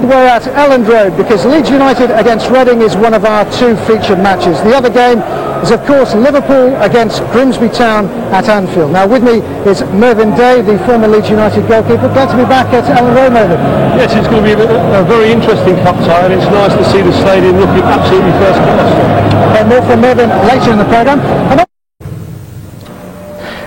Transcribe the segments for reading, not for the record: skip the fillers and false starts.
We're at Elland Road because Leeds United against Reading is one of our two featured matches. The other game is of course Liverpool against Grimsby Town at Anfield. Now with me is Mervyn Day, the former Leeds United goalkeeper. Glad to be back at Elland Road, Mervyn. Yes, it's going to be a very interesting cup tie, and it's nice to see the stadium looking absolutely first class. More from Mervyn later in the programme.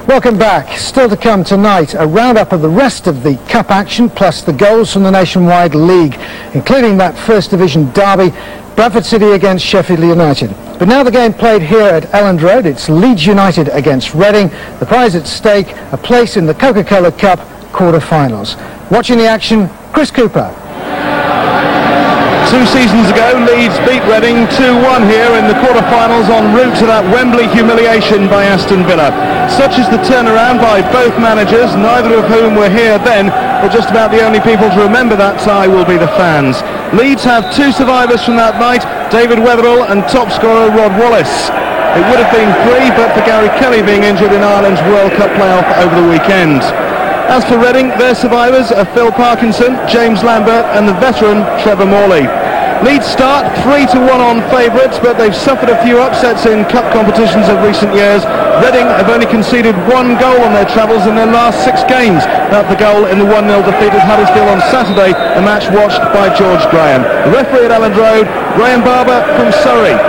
Welcome back. Still to come tonight, a roundup of the rest of the cup action, plus the goals from the Nationwide League, including that First Division derby, Bradford City against Sheffield United. But now the game played here at Elland Road, it's Leeds United against Reading. The prize at stake, a place in the Coca-Cola Cup quarter-finals. Watching the action, Chris Cooper. 2 seasons ago, Leeds beat Reading 2-1 here in the quarter-finals en route to that Wembley humiliation by Aston Villa. Such is the turnaround by both managers, neither of whom were here then, but just about the only people to remember that tie will be the fans. Leeds have 2 survivors from that night, David Wetherell and top scorer Rod Wallace. It would have been 3 but for Gary Kelly being injured in Ireland's World Cup playoff over the weekend. As for Reading, their survivors are Phil Parkinson, James Lambert and the veteran Trevor Morley. Leeds start 3-1 on favourites, but they've suffered a few upsets in cup competitions of recent years. Reading have only conceded 1 goal on their travels in their last 6 games. That's the goal in the 1-0 defeat at Huddersfield on Saturday, a match watched by George Graham. The referee at Elland Road, Graham Barber from Surrey.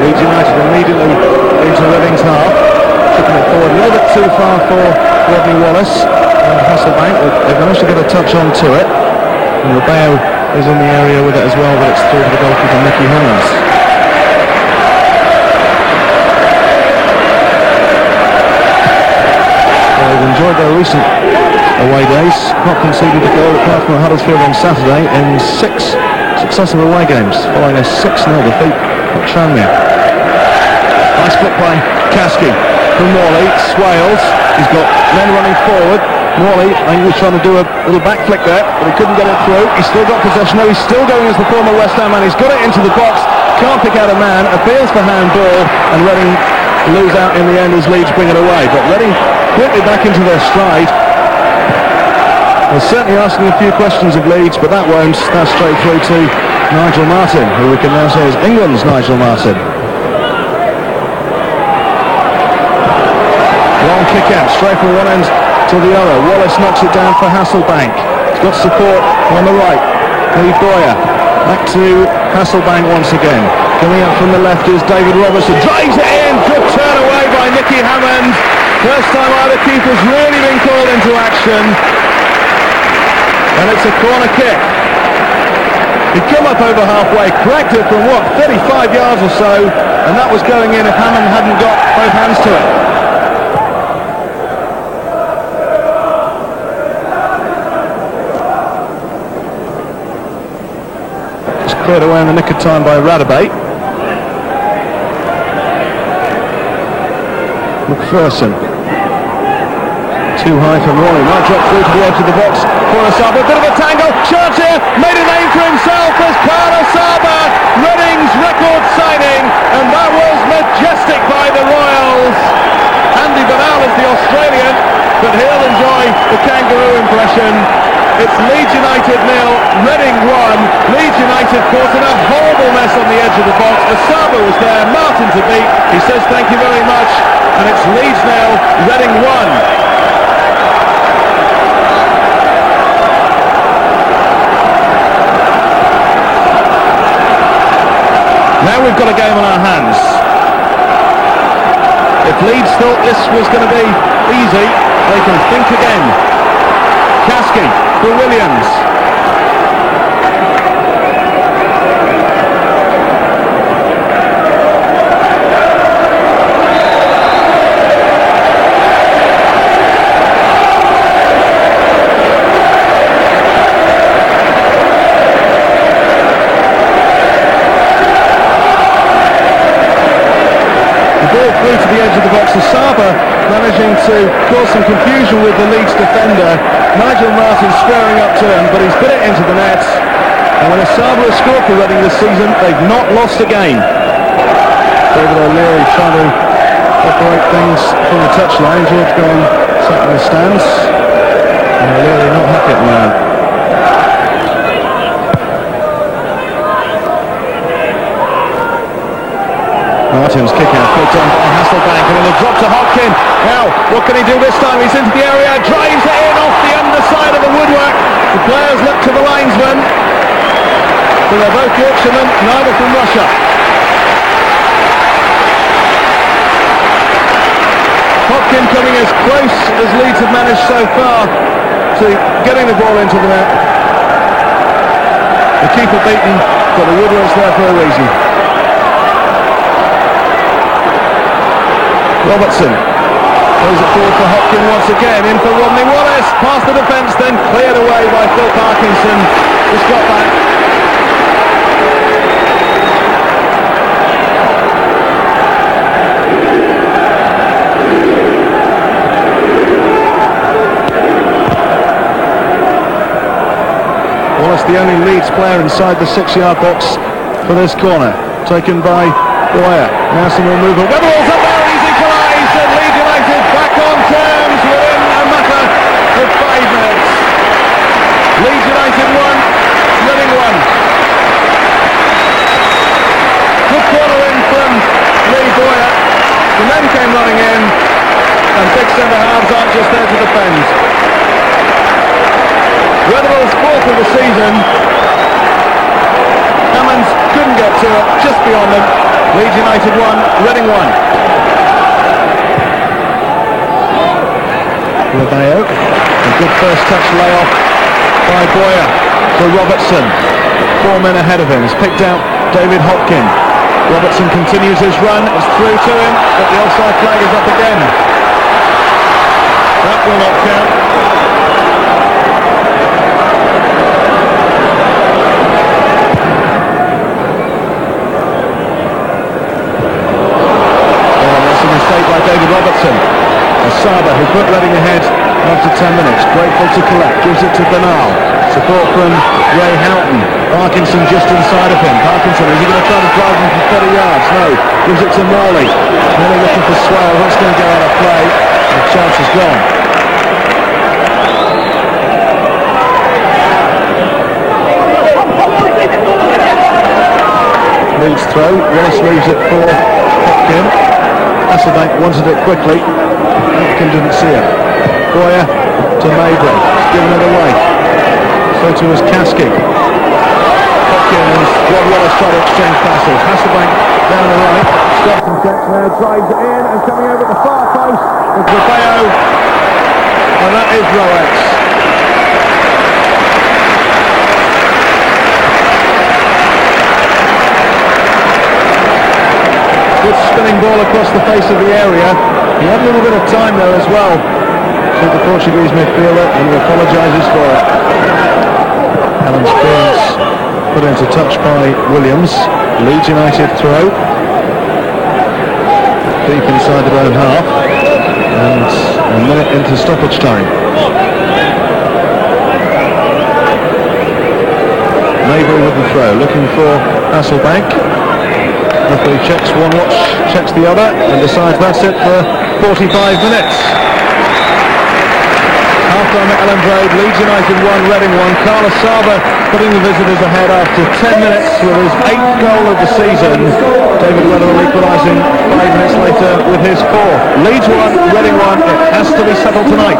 Leeds United immediately into Reading's half, kicking it forward a little bit too far for Rodney Wallace and Hasselbank. They've managed to get a touch onto it, and Rebeo is in the area with it as well, but it's through to the goalkeeper Nicky Hammond. Well, they've enjoyed their recent away days, not conceded a goal apart from Huddersfield on Saturday in 6 successive away games, following a 6-0 defeat at Tranmere. Nice flick by Kasky from Morley, Swales, he's got men running forward. Morley, I think he was trying to do a little back flick there, but he couldn't get it through. He's still got possession, though he's still going as the former West Ham man. He's got it into the box, can't pick out a man, appeals for handball, and Reading lose out in the end as Leeds bring it away. But Reading quickly back into their stride. They're certainly asking a few questions of Leeds, but that won't. That's straight through to Nigel Martyn, who we can now say is England's Nigel Martyn. Long kick out, straight from one end to the other. Wallace knocks it down for Hasselbank. He's got support on the right. Lee Boyer. Back to Hasselbank once again. Coming up from the left is David Robertson. Drives it in. Good turn away by Nicky Hammond. First time either keeper's really been called into action. And it's a corner kick. He'd come up over halfway, cracked it from 35 yards or so, and that was going in if Hammond hadn't got both hands to it. Cleared away in the nick of time by Radabay. McPherson. Too high for Morley. Might drop through to the edge of the box. Paulo Saba, a bit of a tangle. Chance here. Made a name for himself as Paulo Saba. Reading's record signing. And that was majestic by the Royals. Andy Bernal is the Australian, but he'll enjoy the kangaroo impression. It's Leeds United 0, Reading 1. Leeds United caught in a horrible mess on the edge of the box. Asaba was there, Martin to beat. He says thank you very much. And it's Leeds 0, Reading 1. Now we've got a game on our hands. If Leeds thought this was going to be easy, they can think again. Kasky for Williams. The ball through to the edge of the box. Asaba managing to cause some confusion with the Leeds defender. Nigel Martyn squaring up to him, but he's put it into the net. And when Asaba has scored for Reading this season, they've not lost a game. David O'Leary trying to operate things from the touchline. George Graham sat in the stands. And O'Leary not happy at the moment. Martin's kick out, put on by Hasselbank, and then a drop to Hopkin. Now, what can he do this time? He's into the area, drives it in off the underside of the woodwork. The players look to the linesman. So they're both Yorkshiremen, neither from Russia. Hopkin coming as close as Leeds have managed so far to getting the ball into the net. The keeper beaten, but the woodwork's there for a reason. Robertson throws it forward for Hopkin once again, in for Rodney Wallace, past the defence, then cleared away by Phil Parkinson, just got back. Wallace, the only Leeds player inside the 6-yard box for this corner, taken by Boyer. Now some more movement. Wetherall's up there! Leeds United back on terms within a matter of 5 minutes. Leeds United 1, Reading 1. Good corner in from Lee Boyer. The men came running in, and big centre halves aren't just there to defend. Wetherall's 4th of the season. Hammonds couldn't get to it, just beyond them. Leeds United 1, Reading 1. Laveo, a good first touch layoff by Boyer for Robertson. 4 men ahead of him. He's picked out David Hopkin. Robertson continues his run. It's through to him, but the offside flag is up again. That will not count. Oh, that's a mistake by David Robertson. Saba, who put Reading ahead after 10 minutes, grateful to collect, gives it to Bernal. Support from Ray Houghton. Parkinson just inside of him. Parkinson, is he going to try to drive him from 30 yards? No. Gives it to Morley. Morley looking for Swale. That's going to go out of play. The chance is gone. Leeds throw. Wallace leaves it for Hopkin. Hasselbank wanted it quickly. Hopkin didn't see it. Boyer to Mabry. He's given it away. So too was Kasky. Hopkin and Rod Wallace try to exchange passes. Hasselbank down the right. Stops and checks now. Drives it in and coming over the far post is Laveo. And that is Roex. Good spinning ball across the face of the area. He had a little bit of time there as well, to the Portuguese midfielder, and he apologises for it. Alan Springs put into touch by Williams. Leeds United throw. Deep inside their own half. And a minute into stoppage time. Mabry with the throw, looking for Hasselbank. Referee checks one watch, checks the other, and decides that's it for 45 minutes. Half-time at Elland Road, Leeds United 1, Reading 1. Carlos Saba putting the visitors ahead after 10 minutes with his 8th goal of the season. David Wetherall equalising 5 minutes later with his 4th. Leeds 1, Reading 1. It has to be settled tonight.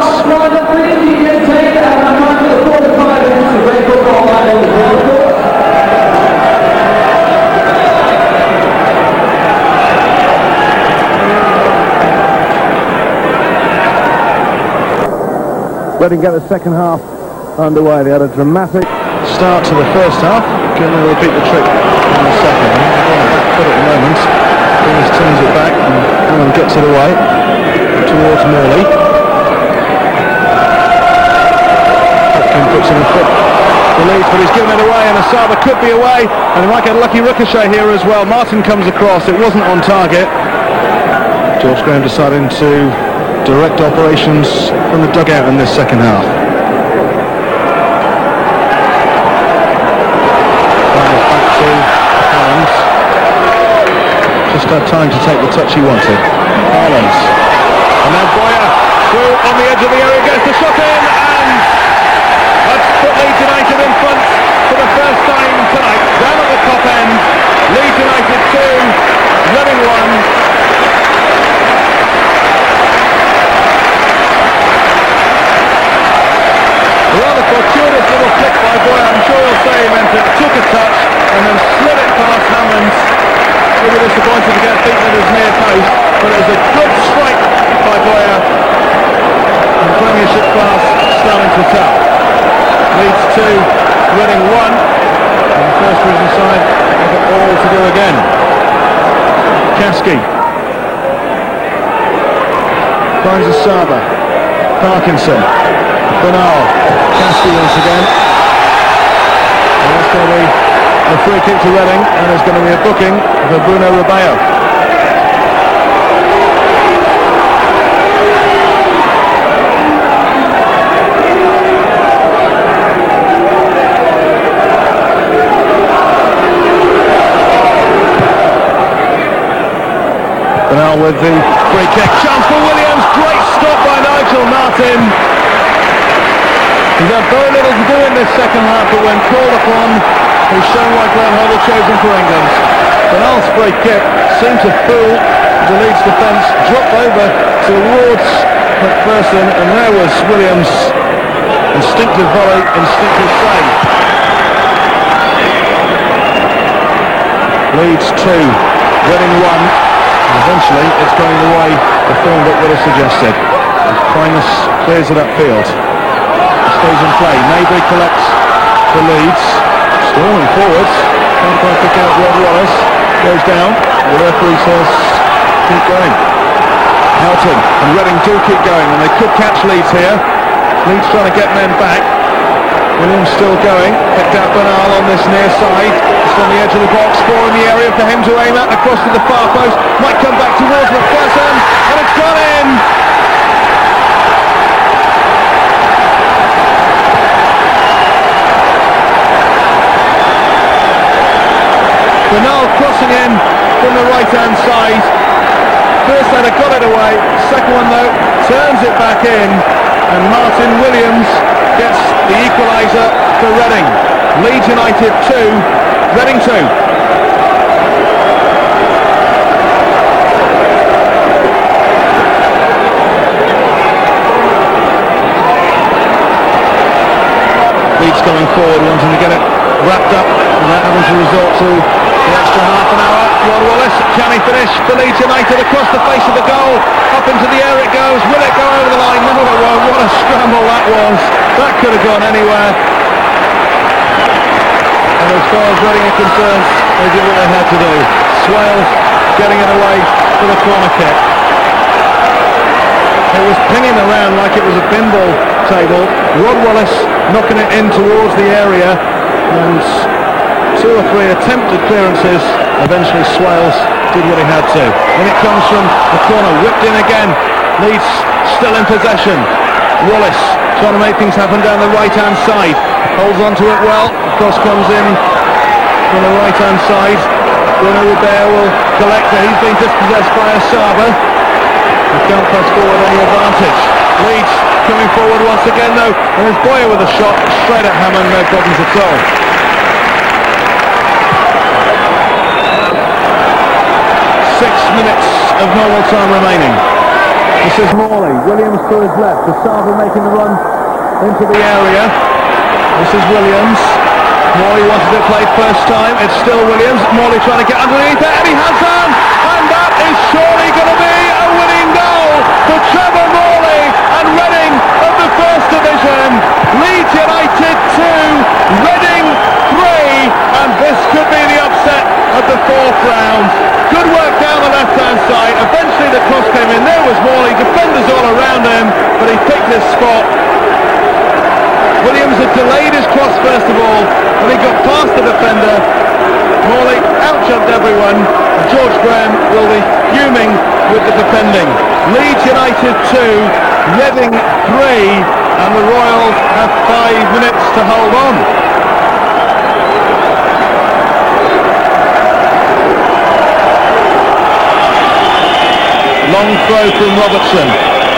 Reading get the second half underway. They had a dramatic start to the first half. Can they repeat the trick in the second? But at the moment, Williams turns it back and Allen gets it away towards Morley. Hopkin puts in a foot for Leeds, but he's given it away, and Asaba could be away, and he might get a lucky ricochet here as well. Martin comes across. It wasn't on target. George Graham deciding to direct operations from the dugout in this second half. Back to Collins. Just just had time to take the touch he wanted. Haaland. And now Boyer through on the edge of the area, gets the shot in, and that's put Leeds United in front for the first time tonight. Down at the top end, Leeds United 2, Reading 1. A rather fortuitous little flick by Boyer, I'm sure he'll say he meant it, took a touch and then slid it past Hammonds. He was disappointed to get beaten at his near post, but it was a good strike by Boyer, and Premiership class starting to tell. Leeds 2, Reading 1, and the first division side have it all to do again. Kasky finds a Saba, Parkinson, Bernal, Kasky once again, and that's going to be a free kick to Reading, and there's going to be a booking for Bruno Ribeiro. Bernal with the free kick, chance for Williams, great stop by Nigel Martyn. He's had very little to do in this second half, but when called upon, he's shown why Graham Hoddle chose him for England. Bernal's free kick seemed to fool the Leeds defence, dropped over towards McPherson, and there was Williams' instinctive volley, instinctive save. Leeds 2, Reading 1. Eventually, it's going the way the form book would have suggested. Primus clears it upfield. Stays in play. Maybury collects for Leeds. Storming forwards. Can't quite pick out Rod Wallace. Goes down. The referee says keep going. Helton and Reading do keep going, and they could catch Leeds here. Leeds trying to get men back. Williams still going. Picked out Bernal on this near side. It's on the edge of the box. 4 in the area for him to aim at. Across to the far post. Might come back towards McPherson. And it's gone in. Bernal crossing in from the right hand side. First header got it away. Second one though turns it back in. And Martyn Williams gets the equaliser for Reading. Leeds United 2, Reading 2. Leeds going forward, wanting to get it wrapped up without having to resort to the extra half an hour. Rod Wallace, can he finish for Leeds United across the face of the goal? Up into the air it goes. Will it go over the line? No, it won't. What a scramble that was. That could have gone anywhere. And as far as Reading are concerned, they did what they had to do. Swales getting it away for the corner kick. It was pinging around like it was a pinball table. Rod Wallace knocking it in towards the area, and 2 or 3 attempted clearances. Eventually Swales did what he had to. When it comes from the corner, whipped in again. Leeds still in possession. Wallace trying to make things happen down the right hand side. Holds onto it well. Cross comes in from the right hand side. Bruno Ribeiro will collect it. He's been dispossessed by Asaba. He can't press forward any advantage. Leeds coming forward once again though. And there's Boyer with a shot straight at Hammond. No problems at all. Minutes of normal time remaining. This is Morley. Williams to his left. Asaba making the run into the area. This is Williams. Morley wanted it played first time. It's still Williams. Morley trying to get underneath it, and he has done. And that is surely going to be a winning goal for Trevor Morley and Reading of the First Division. Leeds United 2, Reading 3, and this could be the upset of the 4th round. Good work down the left-hand side. Eventually the cross came in. There was Morley. Defenders all around him, but he picked his spot. Williams had delayed his cross first of all, and he got past the defender. Morley out-jumped everyone. George Graham will be fuming with the defending. Leeds United 2, Reading 3, and the Royals have 5 minutes to hold on. Long throw from Robertson.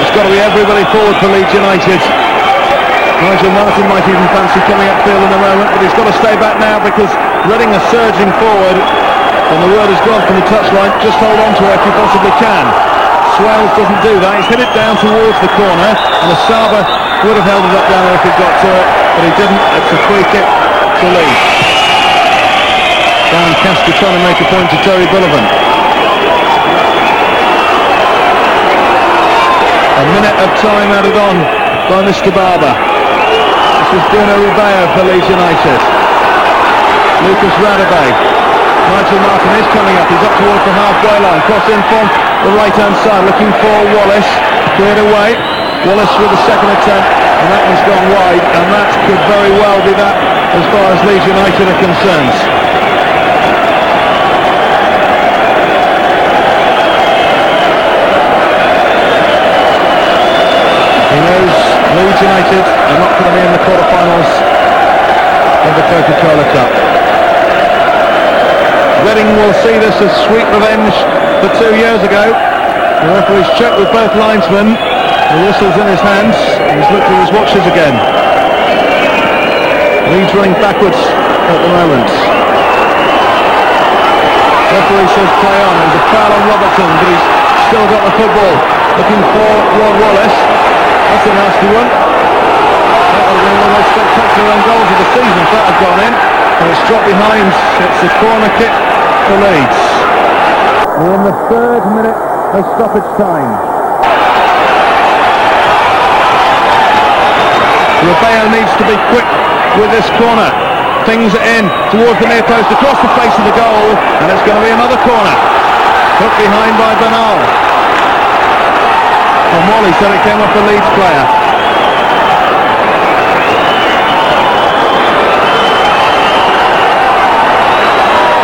It's got to be everybody forward for Leeds United. Nigel Martyn might even fancy coming upfield in a moment, but he's got to stay back now because Reading are surging forward, and the word has gone from the touchline, just hold on to it if you possibly can. Swales doesn't do that, he's hit it down towards the corner, and Asaba would have held it up down there if he got to it, but he didn't. It's a free kick to Leeds. Dan Casper trying to make a point to Terry Bullivant. A minute of time added on by Mr. Barber. This is Bruno Rubeo for Leeds United. Lucas Radebe. Nigel Martyn is coming up. He's up towards the halfway line. Cross in from the right-hand side, looking for Wallace. Cleared away. Wallace with the second attempt, and that one's gone wide, and that could very well be that as far as Leeds United are concerned. He knows Leeds United are not going to be in the quarterfinals of the Coca-Cola Cup. Reading will see this as sweet revenge for 2 years ago. The referee's checked with both linesmen. The whistle's in his hands. He's looked at his watches again. Leeds running backwards at the moment. Referee says play on. There's a foul on Robertson, but he's still got the football. Looking for Rod Wallace. That's a nasty one. That would have been one of the most spectacular own goals of the season if that had gone in. And it's dropped behind. It's a corner kick for Leeds. We're in the 3rd minute of stoppage time. Rubeo needs to be quick with this corner. Things are in towards the near post, across the face of the goal, and it's going to be another corner. Put behind by Bernal. And Wally said it came off the Leeds player.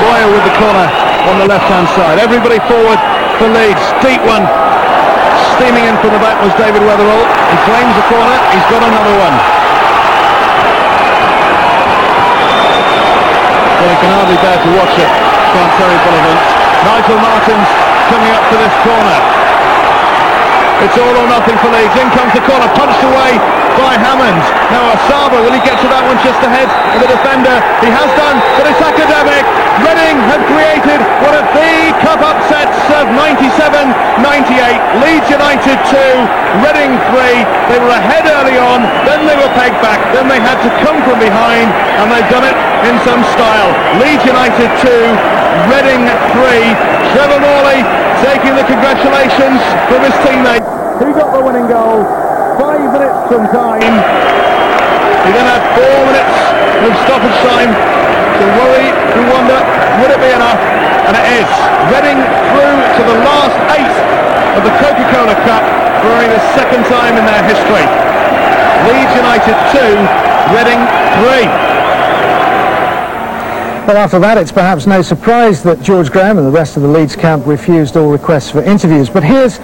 Boyer with the corner on the left-hand side. Everybody forward for Leeds. Deep one. Steaming in from the back was David Weatherall. He claims the corner. He's got another one. Well, he can hardly bear to watch it. Can't Terry Bullivant. Nigel Martyn's coming up to this corner. It's all or nothing for Leeds. In comes the corner, punched away by Hammond. Now Asaba, will he get to that one just ahead of the defender? He has done, but it's academic. Reading have created one of the cup upsets of 97-98. Leeds United 2, Reading 3. They were ahead early on, then they were pegged back, then they had to come from behind, and they've done it in some style. Leeds United 2, Reading 3. Trevor Morley taking the congratulations from his teammate. He got the winning goal 5 minutes from time. He then had 4 minutes of stoppage time to worry and wonder, would it be enough? And it is. Reading through to the last 8 of the Coca-Cola Cup for only the 2nd time in their history. Leeds United 2, Reading 3. Well, after that, it's perhaps no surprise that George Graham and the rest of the Leeds camp refused all requests for interviews. But here's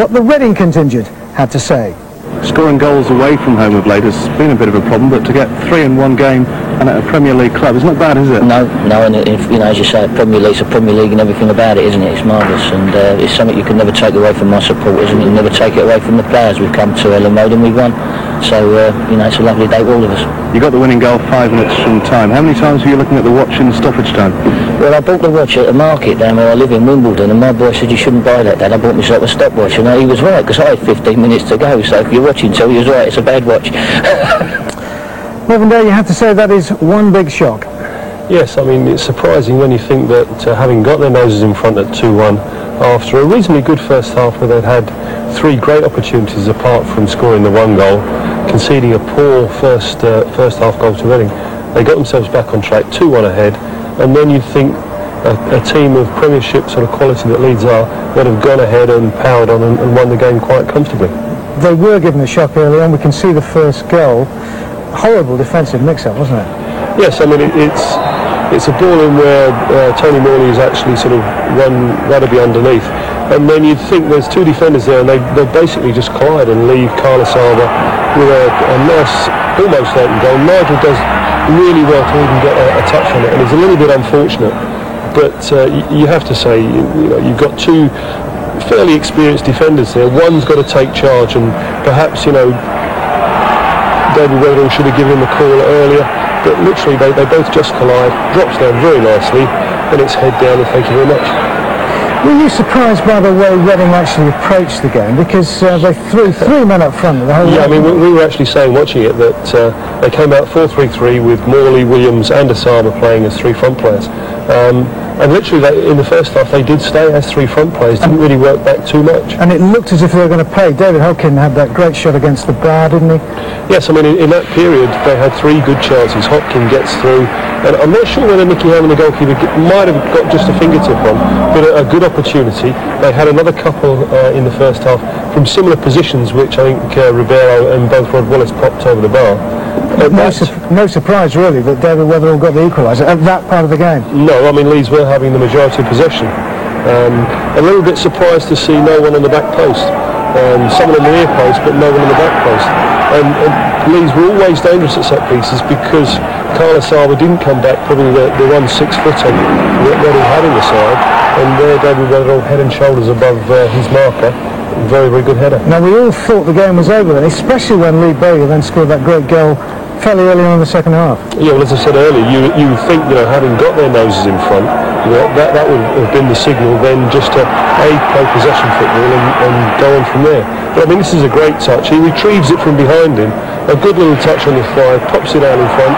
what the Reading contingent had to say. Scoring goals away from home of late has been a bit of a problem, but to get 3 in one game and at a Premier League club is not bad, is it? No, and if, you know, as you say, Premier League's a Premier League and everything about it, isn't it? It's marvellous, and it's something you can never take away from my supporters, and you never take it away from the players. We've come to Ellen Road and we've won, so you know, it's a lovely day for all of us. You got the winning goal 5 minutes from time. How many times were you looking at the watch in stoppage time? Well, I bought the watch at a market down where I live in Wimbledon, and my boy said you shouldn't buy that, Dad. I bought myself a stopwatch, and he was right, because I had 15 minutes to go, so if you're watching tell he was right, it's a bad watch. Mervyn Day, you have to say that is one big shock. Yes, I mean, it's surprising when you think that having got their noses in front at 2-1 after a reasonably good first half where they'd had 3 great opportunities apart from scoring the 1 goal, conceding a poor first half goal to Reading, they got themselves back on track, 2-1 ahead, and then you'd think a team of Premiership sort of quality that Leeds are would have gone ahead and powered on and won the game quite comfortably. They were given a shock early on. We can see the first goal. Horrible defensive mix-up, wasn't it? Yes, I mean, it's a ball in where Tony Morley is actually sort of run Radebe underneath, and then you'd think there's 2 defenders there, and they basically just collide and leave Kyle Asaba with a nice, almost open goal. Nigel does really well to even get a touch on it, and it's a little bit unfortunate but you have to say, you've got two fairly experienced defenders there. One's got to take charge, and perhaps David Weatherall should have given him a call earlier, but literally they both just collide, drops down very nicely, and it's head down, and thank you very much. Were you surprised by the way Reading actually approached the game? Because they threw three men up front the whole Yeah, way. I mean, we were actually saying, watching it, that they came out 4-3-3 with Morley, Williams and Osama playing as three front players. And literally, in the first half, they did stay as three front players, didn't really work back too much. And it looked as if they were going to play. David Hodkin had that great shot against the bar, didn't he? Yes, I mean, in that period, they had three good chances. Hodkin gets through, and I'm not sure whether Nicky Hammond, the goalkeeper, might have got just a fingertip on, but a good opportunity. They had another couple in the first half from similar positions, which I think Ribeiro and both Rod Wallace popped over the bar. No surprise, really, that David Weatherall got the equaliser at that part of the game. No, I mean, Leeds were having the majority of possession. A little bit surprised to see no one on the back post. Someone on the near post, but no one on the back post. And Leeds were always dangerous at set pieces because Carl Osama didn't come back, probably the 1 6-footer that he had in the side. And there David Weatherall head and shoulders above his marker. Very, very good header. Now, we all thought the game was over then, especially when Lee Bowyer then scored that great goal fairly early on in the second half. Yeah, well, as I said earlier, you would think, having got their noses in front, that would have been the signal then just to play possession football and go on from there. But I mean, this is a great touch. He retrieves it from behind him, a good little touch on the fly, pops it out in front,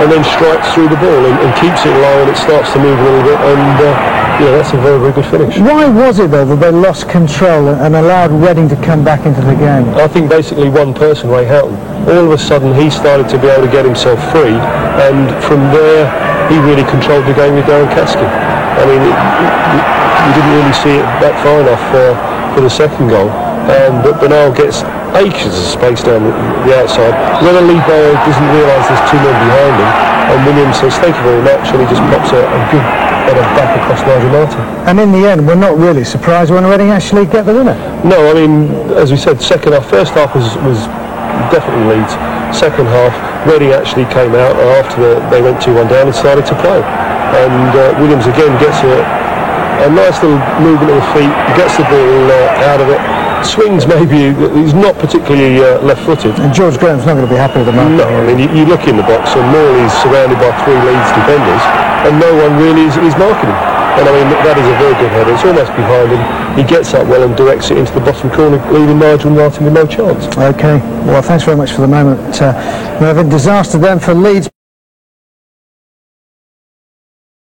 and then strikes through the ball and keeps it low, and it starts to move a little bit, and that's a very, very good finish. Why was it, though, that they lost control and allowed Reading to come back into the game? I think basically one person, Ray Houghton. All of a sudden he started to be able to get himself free, and from there he really controlled the game with Darren Caskey. I mean, you didn't really see it back far enough for the second goal, but Bernal gets acres of space down the outside. Whether Lee Bowyer doesn't realise there's two men behind him, and Williams says thank you very much, and he just pops a good header back across Nigel Martin. And in the end, we're not really surprised when Reading actually get the winner. No, I mean, as we said, second half, first half was definitely Leeds. Second half, Reading actually came out after they went 2-1 down and started to play. And Williams again gets a nice little movement of the feet, gets the ball out of it, swings maybe, he's not particularly left-footed. And George Graham's not going to be happy with the mark. No, I mean, you look in the box and Morley's surrounded by three Leeds defenders and no one really is marking him. And I mean, that is a very good header. It's almost behind him. He gets up well and directs it into the bottom corner, leaving Nigel Martin with no chance. OK, well, thanks very much for the moment, Mervyn. Disaster then for Leeds.